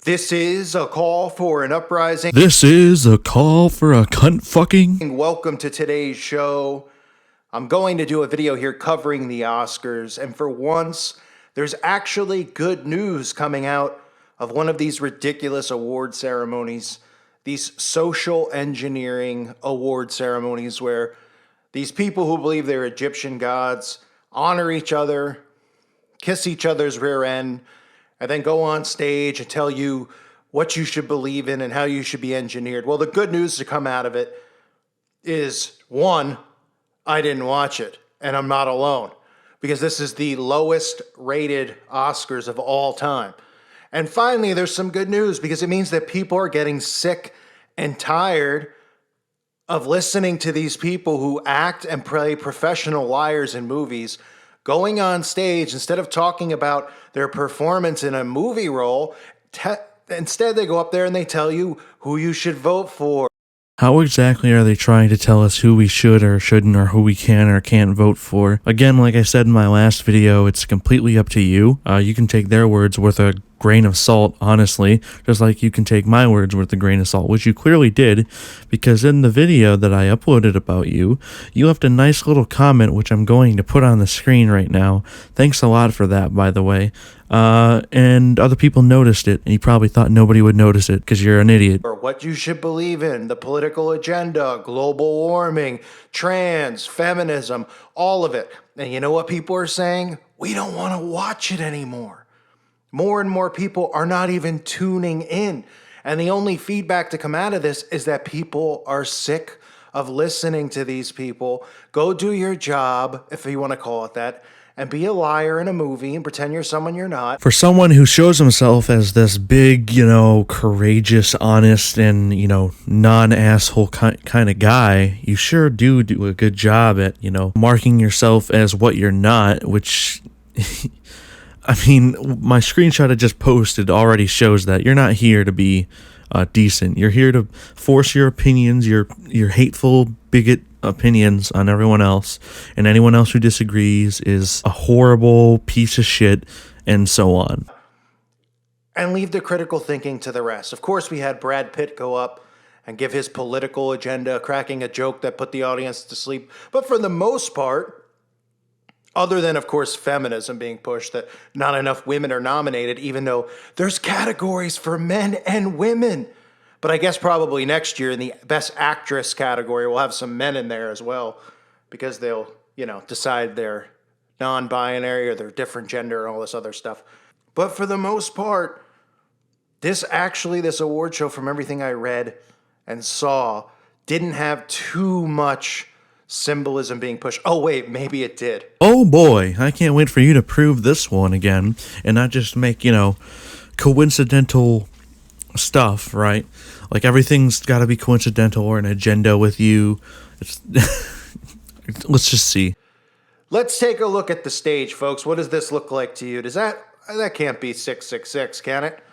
This is a call for an uprising. This is a call for a cunt fucking. Welcome to today's show. I'm going to do a video here covering the Oscars, and for once, there's actually good news coming out of one of these ridiculous award ceremonies, these social engineering award ceremonies where these people who believe they're Egyptian gods honor each other, kiss each other's rear end, and then go on stage and tell you what you should believe in and how you should be engineered. Well, the good news to come out of it is, one, I didn't watch it, and I'm not alone, because this is the lowest rated Oscars of all time. And finally, there's some good news, because it means that people are getting sick and tired of listening to these people who act and play professional liars in movies going on stage. Instead of talking about their performance in a movie role, instead they go up there and they tell you who you should vote for. How exactly are they trying to tell us who we should or shouldn't, or who we can or can't vote for? Again, like I said in my last video, it's completely up to you. You can take their words with a grain of salt, honestly, just like you can take my words with a grain of salt, which you clearly did, because in the video that I uploaded about you, you left a nice little comment, which I'm going to put on the screen right now. Thanks a lot for that, by the way. And other people noticed it, and you probably thought nobody would notice it because you're an idiot. Or what you should believe in, the political agenda, global warming, trans, feminism, all of it. And you know what people are saying? We don't want to watch it anymore. More and more people are not even tuning in. And the only feedback to come out of this is that people are sick of listening to these people. Go do your job, if you want to call it that, and be a liar in a movie and pretend you're someone you're not. For someone who shows himself as this big, courageous, honest, and, non-asshole kind of guy, you sure do a good job at, marking yourself as what you're not, which... I mean, my screenshot I just posted already shows that you're not here to be decent. You're here to force your opinions, your hateful bigot opinions on everyone else, and anyone else who disagrees is a horrible piece of shit, and so on. And leave the critical thinking to the rest. Of course, we had Brad Pitt go up and give his political agenda, cracking a joke that put the audience to sleep. But for the most part, other than, of course, feminism being pushed, that not enough women are nominated, even though there's categories for men and women. But I guess probably next year in the Best Actress category, we'll have some men in there as well, because they'll, decide they're non-binary or they're different gender and all this other stuff. But for the most part, this award show, from everything I read and saw, didn't have too much symbolism being pushed. Oh, wait, maybe it did. Oh boy, I can't wait for you to prove this one again and not just make, coincidental stuff, right? Like everything's got to be coincidental or an agenda with you. Let's just see. Let's take a look at the stage, folks. What does this look like to you? That can't be 666, can it?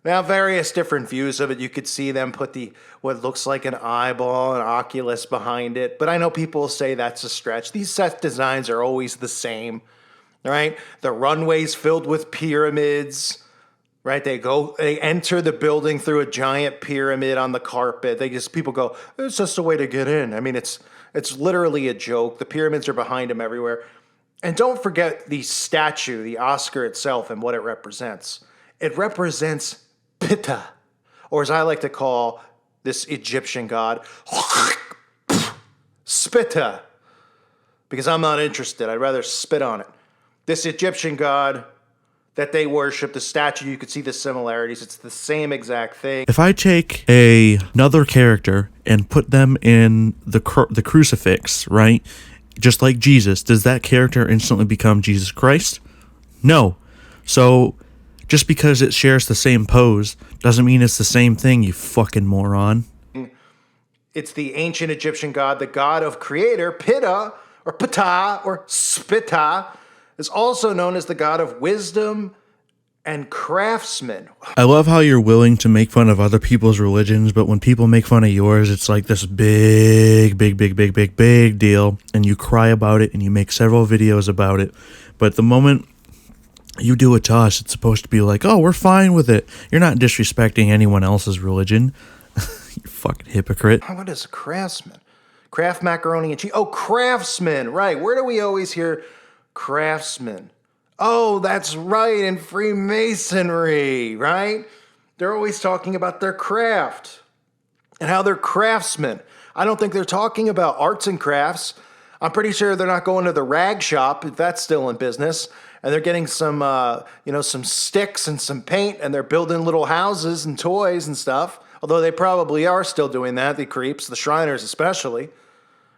Now, various different views of it. You could see them put what looks like an eyeball, an oculus behind it. But I know people say that's a stretch. These set designs are always the same, right? The runway's filled with pyramids, right? They enter the building through a giant pyramid on the carpet. People go, it's just a way to get in. I mean, it's literally a joke. The pyramids are behind them everywhere. And don't forget the statue, the Oscar itself, and what it represents. It represents Pitta, or as I like to call this Egyptian god, Spitta, because I'm not interested. I'd rather spit on it. This Egyptian god that they worship, the statue, you could see the similarities. It's the same exact thing. If I take another character and put them in the crucifix, right, just like Jesus, does that character instantly become Jesus Christ? No. So just because it shares the same pose doesn't mean it's the same thing, you fucking moron. It's the ancient Egyptian god, the god of creator, Pitta, or Ptah, or Spitta, is also known as the god of wisdom and craftsman. I love how you're willing to make fun of other people's religions, but when people make fun of yours, it's like this big deal, and you cry about it, and you make several videos about it. But the moment You do it to us. It's supposed to be like, oh, we're fine with it. You're not disrespecting anyone else's religion. You fucking hypocrite. What is craftsman? Kraft macaroni and cheese. Oh, craftsman. Right. Where do we always hear craftsman? Oh, that's right. In Freemasonry, right? They're always talking about their craft and how they're craftsmen. I don't think they're talking about arts and crafts. I'm pretty sure they're not going to the rag shop, if that's still in business, and they're getting some, some sticks and some paint, and they're building little houses and toys and stuff. Although they probably are still doing that, the creeps, the Shriners especially.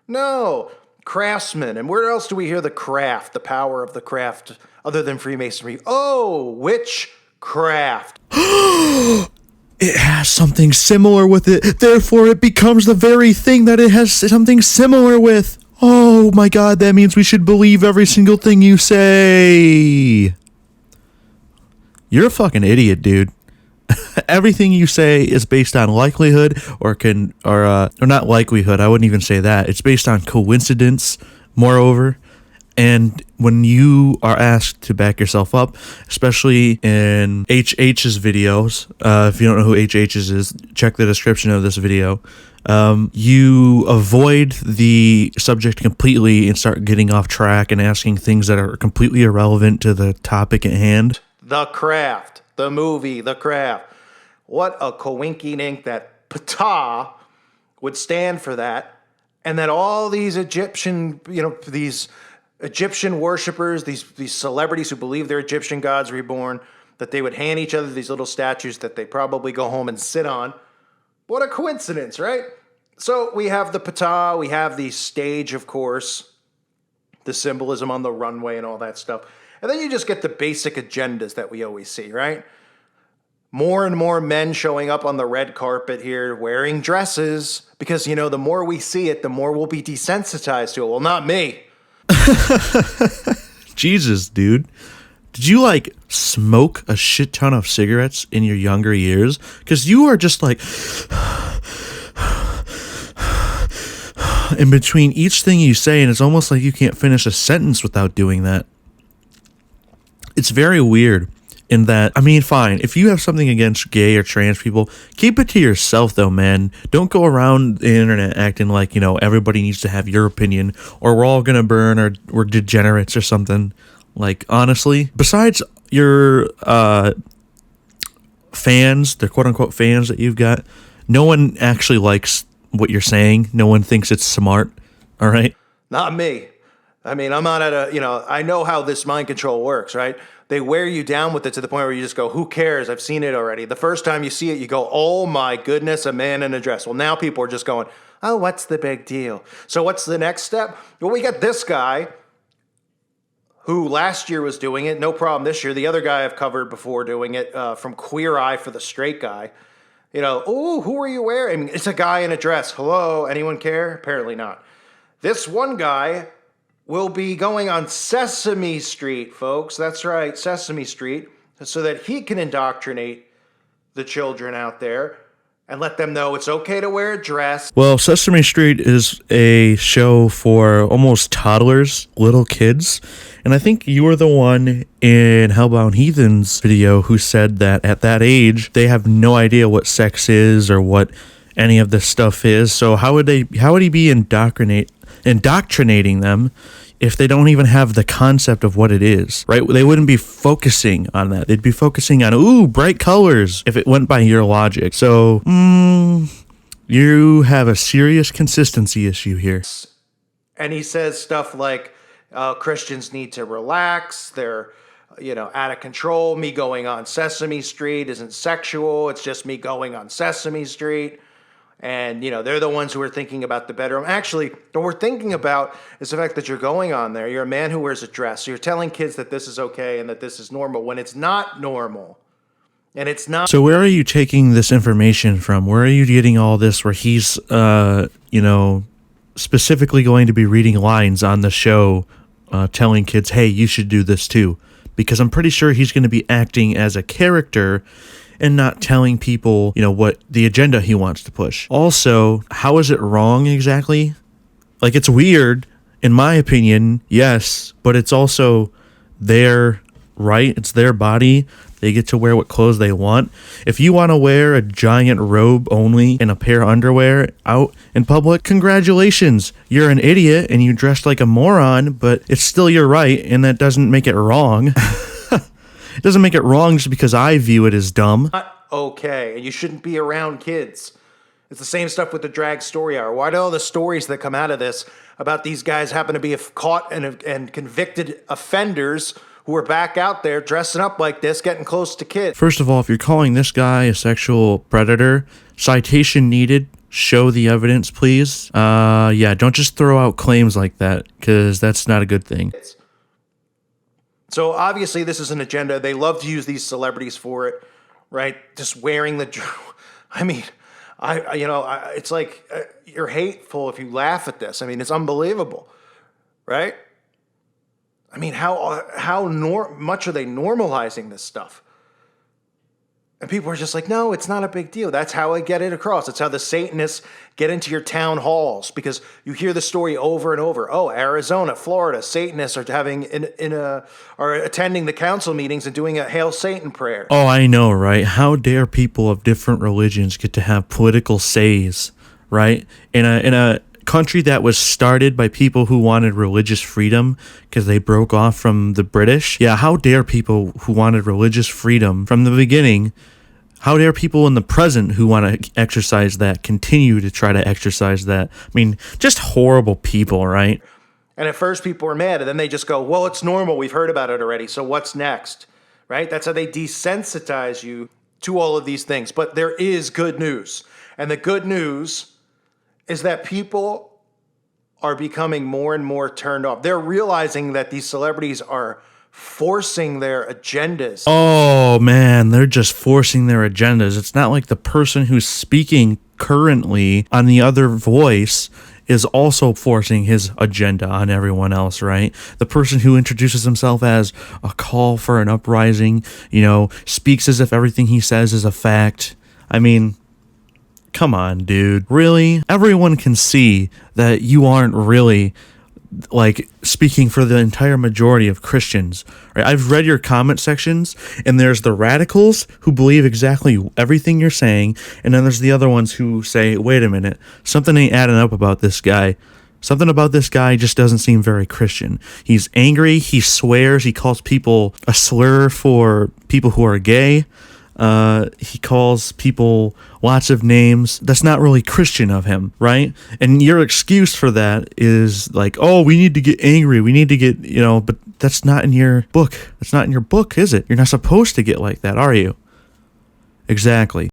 No, craftsmen. And where else do we hear the craft, the power of the craft, other than Freemasonry? Oh, witchcraft. It has something similar with it. Therefore, it becomes the very thing that it has something similar with. Oh my god, that means we should believe every single thing you say. You're a fucking idiot, dude. Everything you say is based on likelihood or not likelihood. I wouldn't even say that. It's based on coincidence, moreover. And when you are asked to back yourself up, especially in HH's videos, if you don't know who HH's is, check the description of this video. You avoid the subject completely and start getting off track and asking things that are completely irrelevant to the topic at hand. The Craft, the movie, The Craft. What a coinky-dink that Ptah would stand for that, and that all these Egyptian, these Egyptian worshipers, these celebrities who believe they're Egyptian gods reborn, that they would hand each other these little statues that they probably go home and sit on. What a coincidence, right? So we have the Ptah, we have the stage, of course, the symbolism on the runway and all that stuff. And then you just get the basic agendas that we always see, right? More and more men showing up on the red carpet here wearing dresses because, the more we see it, the more we'll be desensitized to it. Well, not me. Jesus, dude. Did you smoke a shit ton of cigarettes in your younger years? Because you are just in between each thing you say, and it's almost like you can't finish a sentence without doing that. It's very weird in that, fine, if you have something against gay or trans people, keep it to yourself though, man. Don't go around the internet acting like, everybody needs to have your opinion or we're all gonna burn or we're degenerates or something. Honestly, besides your fans, the quote-unquote fans that you've got, no one actually likes what you're saying. No one thinks it's smart, all right? Not me. I'm not at I know how this mind control works, right? They wear you down with it to the point where you just go, who cares? I've seen it already. The first time you see it, you go, oh my goodness, a man in a dress. Well, now people are just going, oh, what's the big deal? So what's the next step? Well, we got this guy who last year was doing it, no problem this year. The other guy I've covered before doing it, from Queer Eye for the Straight Guy. Oh, who are you wearing? It's a guy in a dress. Hello, anyone care? Apparently not. This one guy will be going on Sesame Street, folks. That's right, Sesame Street, so that he can indoctrinate the children out there and let them know it's okay to wear a dress. Well, Sesame Street is a show for almost toddlers, little kids. And I think you were the one in Hellbound Heathens video who said that at that age, they have no idea what sex is or what any of this stuff is. So how would he be indoctrinating them if they don't even have the concept of what it is, right? They wouldn't be focusing on that. They'd be focusing on, ooh, bright colors, if it went by your logic. So, you have a serious consistency issue here. And he says stuff like, Christians need to relax. They're, out of control. Me going on Sesame Street isn't sexual. It's just me going on Sesame Street. And, they're the ones who are thinking about the bedroom. Actually, what we're thinking about is the fact that you're going on there. You're a man who wears a dress. So you're telling kids that this is okay and that this is normal when it's not normal. And it's not. So where are you taking this information from? Where are you getting all this where he's, specifically going to be reading lines on the show telling kids, hey, you should do this too? Because I'm pretty sure he's going to be acting as a character and not telling people, what the agenda he wants to push. Also, how is it wrong exactly? It's weird, in my opinion, yes, but it's also their right? It's their body. They get to wear what clothes they want. If you want to wear a giant robe only and a pair of underwear out in public, congratulations. You're an idiot and you dressed like a moron, but it's still your right, and that doesn't make it wrong. It doesn't make it wrong just because I view it as dumb. Okay, and you shouldn't be around kids. It's the same stuff with the drag story hour. Why do all the stories that come out of this about these guys happen to be caught and convicted offenders who are back out there dressing up like this, getting close to kids? First of all, if you're calling this guy a sexual predator, citation needed. Show the evidence, please. Yeah, don't just throw out claims like that, because that's not a good thing. So obviously this is an agenda. They love to use these celebrities for it, right? Just wearing I mean, it's like you're hateful if you laugh at this. I mean, it's unbelievable, right? I mean, how much are they normalizing this stuff? And people are just like, no, it's not a big deal. That's how I get it across. It's how the Satanists get into your town halls, because you hear the story over and over. Oh, Arizona, Florida, Satanists are are attending the council meetings and doing a Hail Satan prayer. Oh, I know, right? How dare people of different religions get to have political says, right? In a country that was started by people who wanted religious freedom because they broke off from the British. Yeah, how dare people who wanted religious freedom from the beginning, how dare people in the present who want to exercise that continue to try to exercise that? I mean, just horrible people, right? And at first people were mad, and then they just go, well, it's normal. We've heard about it already. So what's next? Right? That's how they desensitize you to all of these things. But there is good news. And the good news is that people are becoming more and more turned off. They're realizing that these celebrities are forcing their agendas. Oh, man, they're just forcing their agendas. It's not like the person who's speaking currently on the other voice is also forcing his agenda on everyone else, right? The person who introduces himself as a call for an uprising, speaks as if everything he says is a fact. I mean, come on, dude. Really? Everyone can see that you aren't really, speaking for the entire majority of Christians. Right? I've read your comment sections, and there's the radicals who believe exactly everything you're saying, and then there's the other ones who say, wait a minute, something ain't adding up about this guy. Something about this guy just doesn't seem very Christian. He's angry, he swears, he calls people a slur for people who are gay. He calls people lots of names. That's not really Christian of him, right? And your excuse for that is like, oh, we need to get angry. We need to get, but that's not in your book. That's not in your book, is it? You're not supposed to get like that, are you? Exactly.